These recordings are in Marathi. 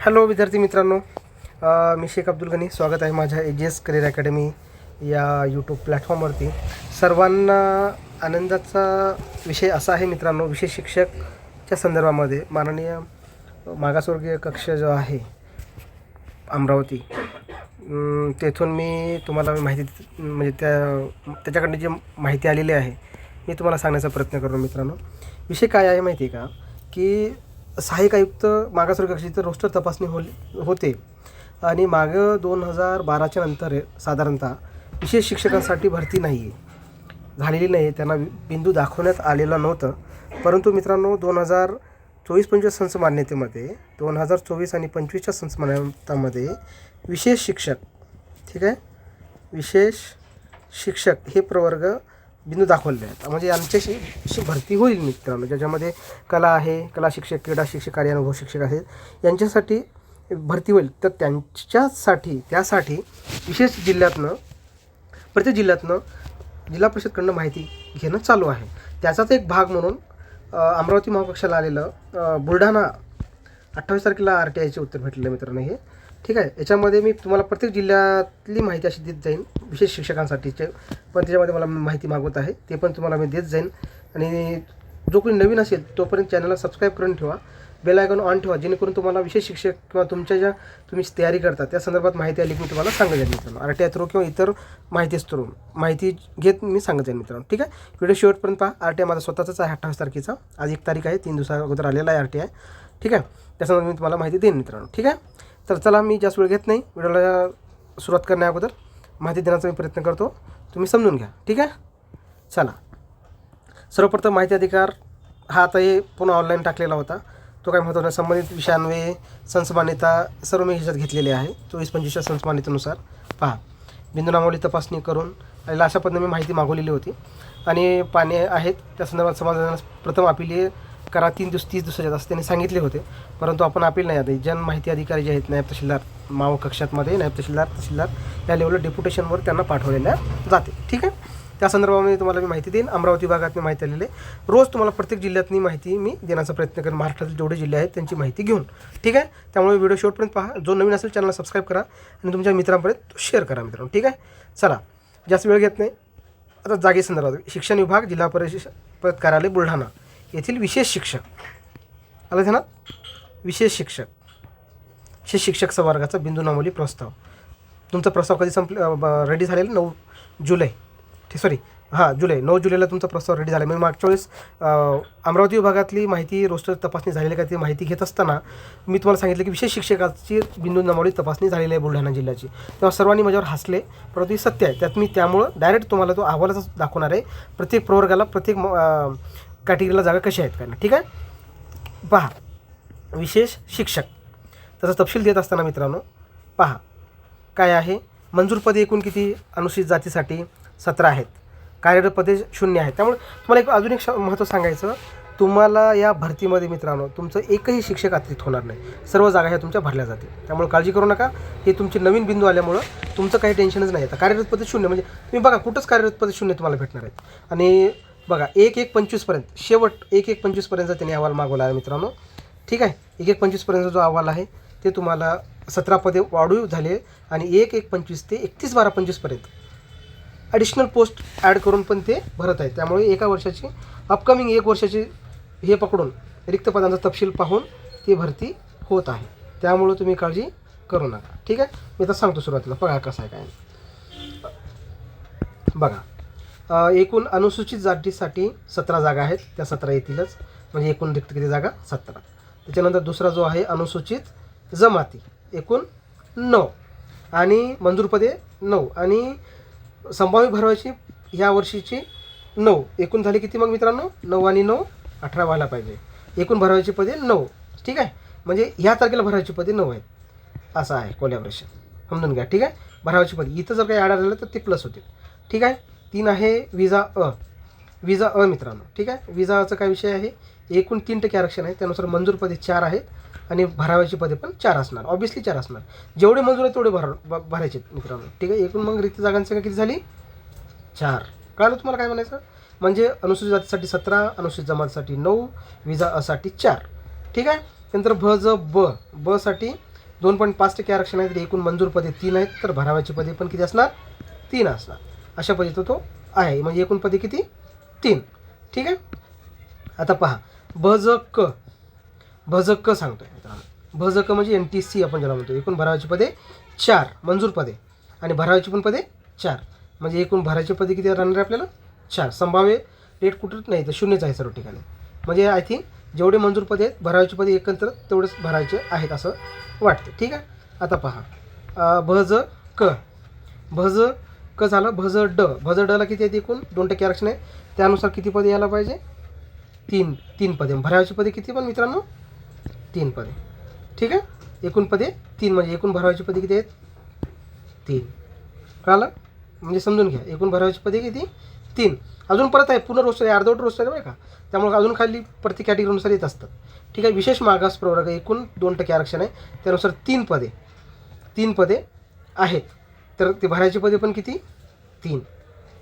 हॅलो विद्यार्थी मित्रांनो, मी शेख अब्दुल गनी. स्वागत आहे माझ्या AGS करिअर अकॅडमी या यूट्यूब प्लॅटफॉर्मवरती. सर्वांना आनंदाचा विषय असा आहे मित्रांनो, विशेष शिक्षकच्या संदर्भामध्ये माननीय मागासवर्गीय कक्ष जो आहे अमरावती, तेथून मी तुम्हाला माहिती म्हणजे त्याच्याकडनं जी माहिती आलेली आहे मी तुम्हाला सांगण्याचा प्रयत्न करतो मित्रांनो. विषय काय आहे माहिती आहे का, की सहाय्यक आयुक्त मागासवर्गीय कक्षाची रोस्टर तपासणी होते आणि मागं 2012च्या नंतर साधारणतः विशेष शिक्षकांसाठी भरती झालेली नाही. त्यांना बिंदू दाखवण्यात आलेला नव्हतं. परंतु मित्रांनो 2024-25 संच मान्यतेमध्ये 2024 आणि 25च्या संच मान्यतामध्ये विशेष शिक्षक, ठीक आहे, विशेष शिक्षक हे प्रवर्ग बिंदू दाखवले आहेत. म्हणजे यांच्याशी भरती होईल मित्रांनो. ज्याच्यामध्ये कला आहे, कला शिक्षक, क्रीडा शिक्षक, कार्यानुभव शिक्षक आहेत, यांच्यासाठी भरती होईल. तर त्यासाठी विशेष प्रत्येक जिल्ह्यातनं जिल्हा परिषदकडनं माहिती घेणं चालू आहे. त्याचाच एक भाग म्हणून अमरावती महाकक्षाला आलेलं बुलढाणा 28 तारखेला RTIचे उत्तर भेटलेलं मित्रांनो हे, ठीक आहे. याच्यामध्ये मी तुम्हाला प्रत्येक जिल्ह्यातली माहिती अशी देत जाईन विशेष शिक्षकांसाठीचे, पण त्याच्यामध्ये मला माहिती मागवत आहे ते पण तुम्हाला मी देत जाईन. आणि जो कोणी नवीन असेल तोपर्यंत चॅनलला सबस्क्राईब करून ठेवा, बेल आयकॉन ऑन ठेवा, जेणेकरून तुम्हाला विशेष शिक्षक किंवा तुम्ही तयारी करता त्या संदर्भात माहिती आली की मी तुम्हाला सांगत जाईल मित्रांनो. RTI थ्रू किंवा इतर माहिती घेत मी सांगत जाईल मित्रांनो, ठीक आहे. व्हिडिओ शेवटपर्यंत पहा. RTI माझा स्वतःचाच आहे 28 तारखेचा. आज 1 तारीख आहे, 3 दिवसा अगोदर आलेला आहे RTI, ठीक आहे. त्यासंदर्भात मी तुम्हाला माहिती देईन मित्रांनो, ठीक आहे. तर चला, मी जास्त वेळ घेत नाही. व्हिडिओला सुरुवात करण्या अगोदर माहिती देण्याचा मी प्रयत्न करतो, तुम्ही समजून घ्या, ठीक आहे. चला, सर्वप्रथम माहिती अधिकार हा आता हे पुन्हा ऑनलाईन टाकलेला होता. तो काय महत्त्वाचा, संबंधित विषयांवे संचमान्यता सर्व मी ह्याच्यात घेतलेली आहे. 24-25च्या संचमान्यतेनुसार पहा, बिंदूनामावली तपासणी करून आणि अशा पद्धतीने मी माहिती मागवलेली होती. आणि पाने आहेत त्या संदर्भात समाजाला प्रथम अपील करा 30 दिवसाच्यात असं त्यांनी सांगितले होते. परंतु आपण अपील नाही आता जन माहिती अधिकारी जे आहेत नायब तहसीलदार माव कक्षामध्ये नायब तहसीलदार या लेवलला डेप्युटेशनवर त्यांना पाठवलेल्या जाते, ठीक आहे. त्या संदर्भामध्ये तुम्हाला मी माहिती देईन. अमरावती भागात मी माहिती आलेली आहे. रोज तुम्हाला प्रत्येक जिल्ह्यातली माहिती मी देण्याचा प्रयत्न करेन, महाराष्ट्रातील जेवढे जिल्हे आहेत त्यांची माहिती घेऊन, ठीक आहे. त्यामुळे व्हिडिओ शेवटपर्यंत पहा. जो नवीन असेल चॅनलला सबस्क्राईब करा आणि तुमच्या मित्रांपर्यंत शेअर करा मित्रांनो, ठीक आहे. चला, जास्त वेळ घेत नाही. आता जागे संदर्भात शिक्षण विभाग, जिल्हा परिषद कार्यालय बुलढाणा येथील विशेष शिक्षक आलं ध्यानात. विशेष शिक्षक संवर्गाचा बिंदूनामावली प्रस्ताव. तुमचा प्रस्ताव कधी रेडी झालेला 9 जुलै, जुलै 9 जुलैला तुमचा प्रस्ताव रेडी झाला. मी मागच्या वेळेस अमरावती विभागातली माहिती रोस्टर तपासणी झालेली का ती माहिती घेत असताना मी तुम्हाला सांगितलं की विशेष शिक्षकाची बिंदूनामावली तपासणी झालेली आहे बुलढाणा जिल्ह्याची. तेव्हा सर्वांनी माझ्यावर हसले, परंतु हे सत्य आहे. त्यात मी त्यामुळं डायरेक्ट तुम्हाला तो अहवालच दाखवणार आहे. प्रत्येक प्रवर्गाला, प्रत्येक कॅटेगरीला जागा कशा आहेत काय ना, ठीक आहे. पहा, विशेष शिक्षक त्याचा तपशील देत असताना मित्रांनो पहा काय आहे. मंजूर पदे एकूण किती? अनुसूचित जातीसाठी 17 आहेत. कार्यरत पदे 0 आहेत. त्यामुळे तुम्हाला अजून एक महत्त्व सांगायचं, तुम्हाला या भरतीमध्ये मित्रांनो तुमचं एकही शिक्षक अतिरिक्त होणार नाही. सर्व जागा ह्या तुमच्या भरल्या जातील. त्यामुळे काळजी करू नका. हे तुमचे नवीन बिंदू आल्यामुळं तुमचं काही टेन्शनच नाही. आता कार्यरत पदे 0 म्हणजे तुम्ही बघा कुठंच कार्यरत पदे 0 तुम्हाला भेटणार आहेत. आणि बघा 1-1-25पर्यंत शेवट 1-1-25पर्यंत त्यांनी अहवाल मागवला आहे मित्रांनो, ठीक आहे. 1-1-25पर्यंत जो अहवाल आहे ते तुम्हाला 17 पदे वाढीव झाले आणि 1-1-25 ते 31-12-25पर्यंत ॲडिशनल पोस्ट ॲड करून पण ते भरत आहेत. त्यामुळे एका वर्षाची अपकमिंग 1 वर्षाची हे पकडून रिक्त पदांचा तपशील पाहून ती भरती होत आहे. त्यामुळे तुम्ही काळजी करू नका, ठीक आहे. मी तर सांगतो सुरुवातीला बघा कसं आहे काय. बघा, एकूण अनुसूचित जातीसाठी 17 जागा आहेत, त्या 17 येतीलच. म्हणजे एकूण रिक्त किती जागा? 17. त्याच्यानंतर दुसरा जो आहे अनुसूचित जमाती एकूण 9 आणि मंजूर पदे 9 आणि संभाव्य भरवायची ह्या वर्षीची 9. एकूण झाले किती मग मित्रांनो? 9 आणि 9 18 व्हायला पाहिजे. एकूण भरवायची पदे 9, ठीक आहे. म्हणजे ह्या तारखेला भरवायची पदे 9 आहेत असं आहे. कोलॅबरेशन समजून घ्या, ठीक आहे. भरवायची पदे इथं जर काही ॲड आलं तर ते प्लस होतील, ठीक आहे. 3 आहे विजा अ मित्रांनो, ठीक आहे. विजाचं काय विषय आहे? एकूण 3% आरक्षण आहे. त्यानुसार मंजूर पदे 4 आहेत आणि भरावायची पदे पण 4 असणार. ऑब्व्हियसली 4 असणार. जेवढे मंजूर आहे तेवढे भरायचे मित्रांनो, ठीक आहे. एकूण मग रिक्त जागांची संख्या किती झाली? 4. कळालं तुम्हाला काय म्हणायचं? म्हणजे अनुसूचित जातीसाठी 17, अनुसूचित जमातीसाठी 9, विजा असाठी 4, ठीक आहे. नंतर ब साठी 2.5% आरक्षण आहे, तर एकूण मंजूर पदे 3 आहेत, तर भरावाची पदे पण किती असणार? 3 असणार. अशा पद्धतीचा तो आहे. म्हणजे एकूण पदे किती? 3. ठीक आहे. आता पहा, भजक सांगतोय मित्रांनो. भजक म्हणजे NTC आपण ज्याला म्हणतो. एकूण भरावाची पदे 4 मंजूर पदे आणि भरावाची पण पदे 4. म्हणजे एकूण भरायची पदे किती राहणार आहे आपल्याला? 4. संभाव्य रेट कुठंच नाही, तर शून्यच आहे सर्व ठिकाणी. म्हणजे आय थिंक जेवढे मंजूर पदे आहेत, भरावाची पदे एकत्र तेवढेच भरायचे आहेत असं वाटते. ठीक आहे. आता पहा, भज क झालं. भज डला किती आहेत? एकूण 2% आरक्षण आहे, त्यानुसार किती पदे यायला पाहिजे? 3 पदे. भरावाची पदे किती पण मित्रांनो? 3 पदे. ठीक आहे. एकूण पदे 3 म्हणजे एकूण भरावाची पदे किती आहेत? 3. कळालं? म्हणजे समजून घ्या, एकूण भरावाची पदे किती? 3. अजून परत आहे, पूर्ण रोस्टर आहे, अर्धवट रोस्टर आहे बरं का, त्यामुळे अजून खाली प्रति कॅटेगरीनुसार येत असतात. ठीक आहे. विशेष मागास प्रवर्ग एकूण 2% आरक्षण आहे, त्यानुसार 3 पदे आहेत, तर ते भरायची पदे पण किती? 3.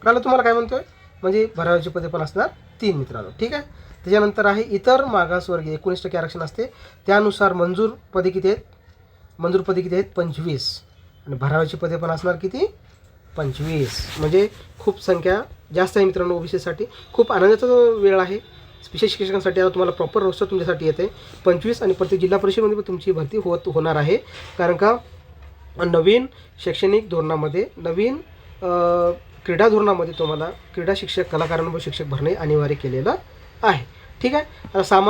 कळालं तुम्हाला काय म्हणतोय? म्हणजे भरावाची पदे पण असणार 3 मित्रांनो. ठीक आहे. त्याच्यानंतर आहे इतर मागासवर्गीय 19% आरक्षण असते, त्यानुसार मंजूर पदे किती आहेत? 25 आणि भरावाची पदे पण असणार किती? 25. म्हणजे खूप संख्या जास्त आहे मित्रांनो. ओबीसीसाठी खूप आनंदाचा वेळ आहे. विशेष शिक्षकांसाठी आता तुम्हाला प्रॉपर रोस्टर तुमच्यासाठी येते 25 आणि प्रत्येक जिल्हा परिषदेमध्ये पण तुमची भरती होणार आहे. कारण का नवीन शैक्षणिक धोरणामध्ये, नवीन क्रीडा धोरणामध्ये तुम्हाला क्रीडा शिक्षक, कलाकारांवर शिक्षक भरणे अनिवार्य केलेलं आहे. ठीक आहे. आता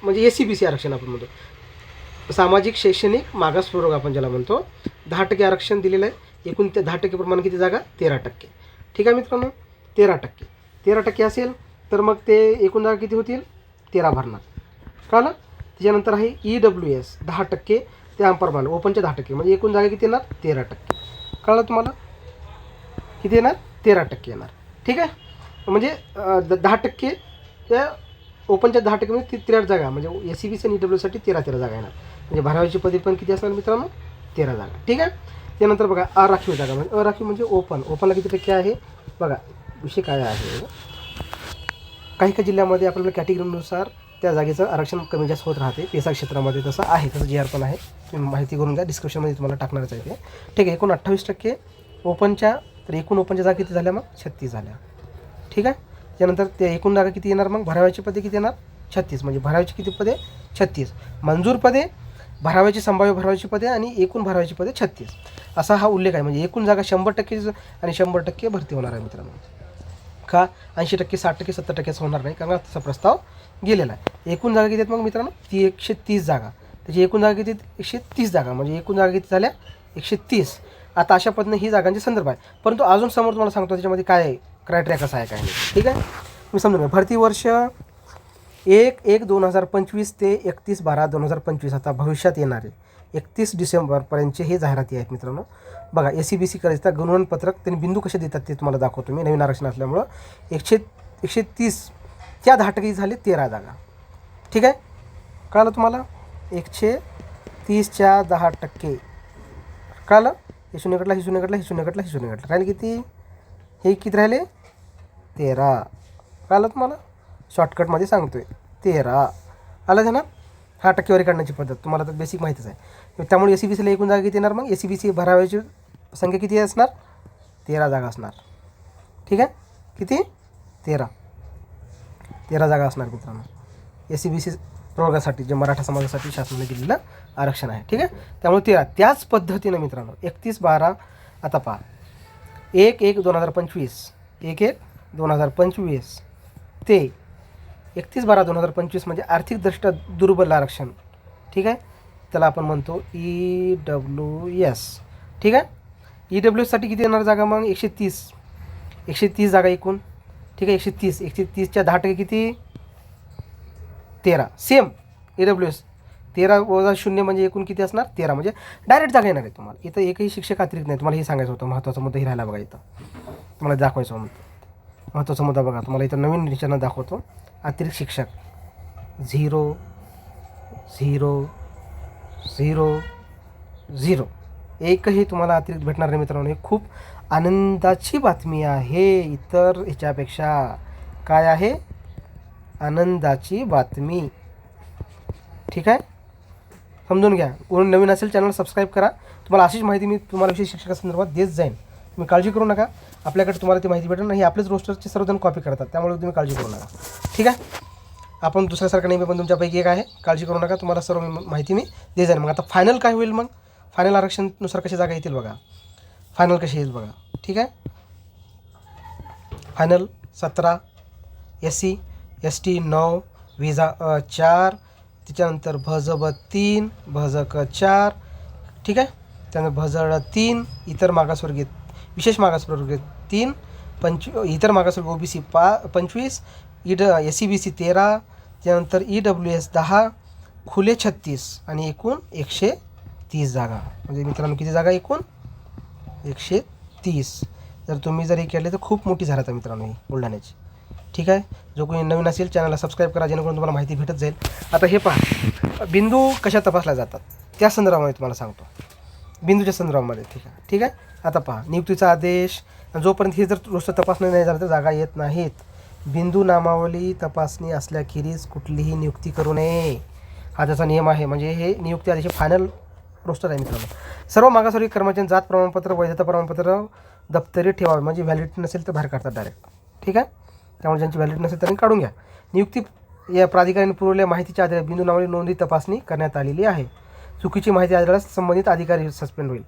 म्हणजे SCBC आरक्षण आपण म्हणतो, सामाजिक शैक्षणिक मागास प्रवर्ग आपण ज्याला म्हणतो, 10% आरक्षण दिलेलं आहे. एकूण त्या 10% प्रमाणे किती जागा? 13%. ठीक आहे मित्रांनो. 13% असेल तर मग ते एकूण जागा किती होतील? 13 भरणार. कळलं? त्याच्यानंतर आहे EWS 10%, त्याप्रमाणे ओपनच्या 10%, म्हणजे एकूण जागा किती येणार? 13%. कळलं तुम्हाला? किती येणार? 13% येणार. ठीक आहे. म्हणजे 10% त्या ओपनच्या 10% म्हणजे 13 जागा, म्हणजे SCBC आणि EWSसाठी 13 जागा येणार. म्हणजे भरावाची पदे पण किती असणार मित्रांनो? 13 जागा. ठीक आहे. त्यानंतर बघा, अराखीव जागा म्हणजे अराखीव म्हणजे ओपनला किती टक्के आहे बघा. विषय काय आहे, काही जिल्ह्यामध्ये आपल्याला कॅटेगरीनुसार त्या जागेचं आरक्षण कमी जास्त होत राहते. पेसा क्षेत्रामध्ये तसं आहे, तसं GR पण आहे, तुम्ही माहिती करून घ्या, डिस्क्रिप्शनमध्ये तुम्हाला टाकणारच आहे ते. ठीक आहे. एकूण 28% ओपनच्या, तर एकूण ओपनच्या जागा किती झाल्या? मग 36 झाल्या. ठीक आहे. त्यानंतर ते एकूण जागा किती येणार? मग भरावाची पदे किती येणार? 36. म्हणजे भरावाची किती पदे? 36. मंजूर पदे, भरावाची, संभाव्य भरावाची पदे आणि एकूण भरावाची पदे 36 असा हा उल्लेख आहे. म्हणजे एकूण जागा 100% आणि 100% भरती होणार आहे मित्रांनो. का 80%, 60%, 70% होणार नाही, कारण तसा प्रस्ताव गेलेला आहे. एकूण जागा किती आहेत मग मित्रांनो? ती 130 जागा. त्याची एकूण जागा किती? 130 जागा. म्हणजे एकूण जागा किती झाल्या? 130. आता अशा पद्धतीने ही जागांचे संदर्भ आहे. परंतु अजून समोर तुम्हाला सांगतो त्याच्यामध्ये काय आहे, क्रायटेरिया कसा आहे काय नाही. ठीक आहे. तुम्ही समजून घ्या. भरती वर्ष 1/1/2025 ते 31/12/2025. आता भविष्यात येणारे 31 डिसेंबरपर्यंतचे हे जाहिराती आहेत मित्रांनो. बघा, SCBC करायचं गुणवत्तापत्रक त्यांनी बिंदू कसे देतात ते तुम्हाला दाखवतो मी. नवीन आरक्षण असल्यामुळं 130 त्या 10% झाले 13 जागा. ठीक आहे. कळलं तुम्हाला? 130च्या 10%. कळलं? हे शून्य कटला, हे शून्य कटला, हे शून्य कटला, हे शून्य कटला, राहिले किती? हे किती राहिले? 13. कळलं तुम्हाला? शॉर्टकटमध्ये सांगतोय 13. आलं ना? हा टक्केवारी काढण्याची पद्धत तुम्हाला तर बेसिक माहितीच आहे. त्यामुळे SCBCला एकूण जागा किती येणार? मग SCBC भरावाची संख्या किती असणार? 13 जागा असणार. ठीक आहे. किती? 13 जागा असणार मित्रांनो. SCBC प्रवर्गासाठी, जे मराठा समाजासाठी शासनाने दिलेलं आरक्षण आहे. ठीक आहे. त्यामुळे 13. त्याच पद्धतीनं मित्रांनो 31/12, आता पहा, 1/1/2025, 1/1/2025 ते 31/12/2025 म्हणजे आर्थिकदृष्ट्या दुर्बल आरक्षण. ठीक आहे. त्याला आपण म्हणतो EWS. ठीक आहे. EWSसाठी किती येणार जागा? मग 130 जागा एकूण. ठीक आहे. 130च्या 10% किती? 13. सेम EWS 13 - 0 म्हणजे एकूण किती असणार? 13. म्हणजे डायरेक्ट जागा येणार आहे तुम्हाला. इथं एकही शिक्षक अतिरिक्त नाही. तुम्हाला हे सांगायचं होतं, महत्त्वाचा मुद्दा हे राहिला बघा. इथं तुम्हाला दाखवायचं महत्त्वाचा मुद्दा बघा. तुम्हाला इथं नवीन निरीक्षण दाखवतो. अतिरिक्त शिक्षक 0 0 0 0. एकही तुम्हाला अतिरिक्त भेटणार नाही मित्रांनो. हे खूप आनंदाची बातमी आहे. इतर ह्याच्यापेक्षा काय आहे? आनंदाची बातमी. ठीक आहे. समजून घ्या. कोणी नवीन असेल चॅनल सबस्क्राईब करा. तुम्हाला अशीच माहिती मी तुम्हाला विशेष शिक्षकासंदर्भात देत जाईन. तुम्ही काळजी करू नका. आपल्याकडे तुम्हाला ती माहिती भेटेल. नाही आपलेच रोस्टरचे सर्वजण कॉपी करतात, त्यामुळे तुम्ही काळजी करू नका. ठीक आहे. आपण दुसऱ्यासारखं नाही, पण तुमच्यापैकी एक आहे. काळजी करू नका. तुम्हाला सर्व माहिती मी देत जाईन. मग आता फायनल काय होईल? मग फायनल आरक्षणानुसार कशी जागा येतील बघा. फायनल कशी येईल बघा. ठीक आहे. फायनल 17 SC ST 9 विजा 4 त्याच्यानंतर भजब 3 भजक 4. ठीक आहे. त्यानंतर भजड 3 इतर मागासवर्गीय विशेष मागासवर्गीय 3 इतर मागासवर्गीय OBC 25 SCBC 13 त्यानंतर EWS 10 खुले 36 आणि एकूण 130 जागा. म्हणजे मित्रांनो किती जागा एकूण 130. जर तुम्ही जर हे केले तर खूप मोठी झाली मित्रांनो ही बुलढाण्याची. ठीक आहे. जो कोणी नवीन असेल चॅनलला सबस्क्राईब करा, जेणेकरून तुम्हाला माहिती भेटत जाईल. आता हे पहा, बिंदू कशा तपासल्या जातात त्या संदर्भामध्ये तुम्हाला सांगतो. बिंदूच्या संदर्भामध्ये. ठीक आहे. आता पहा, नियुक्तीचा आदेश जोपर्यंत हे जर रोस्टर तपासणी नाही झालं तर जागा येत नाहीत. बिंदू नामावली तपासणी असल्याखेरीज कुठलीही नियुक्ती करू नये, हा त्याचा नियम आहे. म्हणजे हे नियुक्ती आदेश फायनल रोस्टर आहे मित्रांनो. सर्व मागासवर्गीय कर्मचारी जात प्रमाणपत्र वैधता प्रमाणपत्र दप्तरी ठेवावे. म्हणजे व्हॅलिडिटी नसेल तर बाहेर काढतात डायरेक्ट. ठीक आहे. त्यामुळे ज्यांची व्हॅलिडिटी नसेल त्यांनी काढून घ्या. नियुक्ती या प्राधिकाऱ्याने पुरवलेल्या माहितीच्या आधारे बिंदू नामावली नोंदणी तपासणी करण्यात आलेली आहे. चुकीची माहिती आढळल्यास संबंधित अधिकारी सस्पेंड होईल.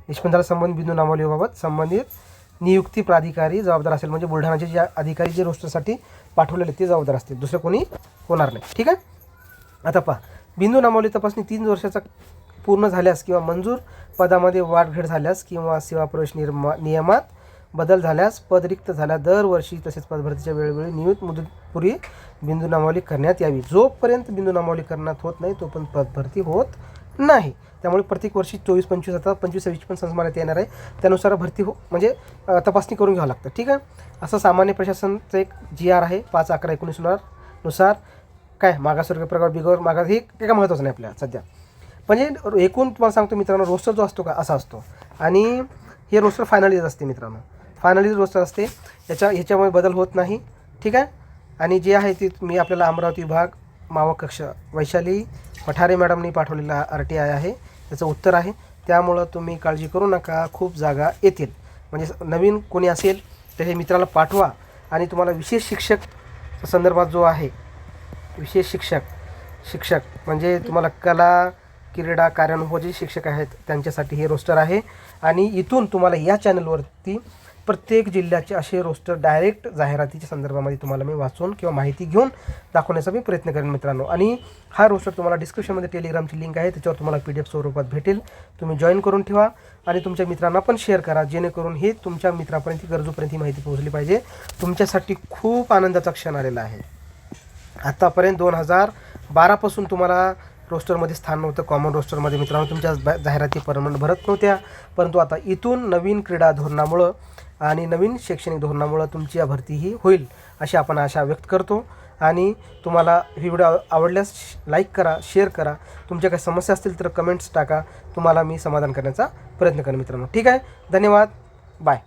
निष्पंदाला संबंधित बिंदू नामावलीबाबत संबंधित नियुक्ती प्राधिकारी जबाबदार असेल. म्हणजे बुलढाण्याचे जे अधिकारी जे रोस्टरसाठी पाठवलेले ते जबाबदार असतील, दुसरं कोणी होणार नाही. ठीक आहे. आता पहा, बिंदू नामावली तपासणी 3 वर्षाचा पूर्ण झाल्यास किंवा मंजूर पदामध्ये वाढघट झाल्यास किंवा सेवा प्रवेश नियमात बदल झाल्यास, पद रिक्त झाल्या दरवर्षी तसेच पदभरतीच्या वेळोवेळी नियमित मुदतपूर्वी बिंदू नामावली करण्यात यावी. जोपर्यंत बिंदू नामावली करण्यात होत नाही तोपर्यंत पदभरती होत नाही. त्यामुळे प्रत्येक वर्षी 24-25 आता 25-26 पण संस्मारात येणार आहे. त्यानुसार भरती म्हणजे तपासणी करून घ्यावं लागतं. ठीक आहे. असं सामान्य प्रशासनाचं एक GR आहे 5/11/19 नुसार काय मागासवर्गीय प्रकार बिगर मागास हे काय महत्त्वाचं नाही आपल्याला सध्या. म्हणजे एकूण तुम्हाला सांगतो मित्रांनो, रोस्टर जो असतो का असा असतो. आणि हे रोस्टर फायनलाइज असते मित्रांनो. फायनलाइज रोस्टर असते. ह्याच्यामुळे बदल होत नाही. ठीक आहे. आणि जे आहे ते मी आपल्याला अमरावती विभाग मावळ कक्ष वैशाली पठारे मॅडमनी पाठवलेला RTI आहे, त्याचं उत्तर आहे. त्यामुळं तुम्ही काळजी करू नका, खूप जागा येतील. म्हणजे नवीन कोणी असेल तर हे मित्राला पाठवा. आणि तुम्हाला विशेष शिक्षक संदर्भात जो आहे विशेष शिक्षक म्हणजे तुम्हाला कला क्रीडा कार्यानुभव जे शिक्षक आहेत त्यांच्यासाठी हे रोस्टर आहे. आणि इथून तुम्हाला या चॅनलवरती प्रत्येक जिल्ह्याचे असे रोस्टर डायरेक्ट जाहिरातीच्या संदर्भामध्ये तुम्हाला मी वाचून किंवा माहिती घेऊन दाखवण्याचा मी प्रयत्न करेन मित्रांनो. आणि हा रोस्टर तुम्हाला डिस्क्रिप्शनमध्ये टेलिग्रामची लिंक आहे, त्याच्यावर तुम्हाला PDF स्वरूपात भेटेल. तुम्ही जॉईन करून ठेवा आणि तुमच्या मित्रांना पण शेअर करा, जेणेकरून हे तुमच्या मित्रापर्यंत गरजूपर्यंत ही माहिती पोहोचली पाहिजे. तुमच्यासाठी खूप आनंदाचा क्षण आलेला आहे. आत्तापर्यंत 2012पासून तुम्हाला रोस्टरमध्ये स्थान नव्हतं. कॉमन रोस्टरमध्ये मित्रांनो तुमच्या जाहिराती परमनंट भरत नव्हत्या. परंतु आता इथून नवीन क्रीडा धोरणामुळं आणि नवीन शैक्षणिक धोरणामुळं तुमची या भरती ही होईल अशी आपण आशा व्यक्त करतो. आणि तुम्हाला ही व्हिडिओ आवडल्यास लाईक करा, शेअर करा. तुमच्या काही समस्या असतील तर कमेंट्स टाका, तुम्हाला मी समाधान करण्याचा प्रयत्न करेन मित्रांनो. ठीक आहे. धन्यवाद. बाय.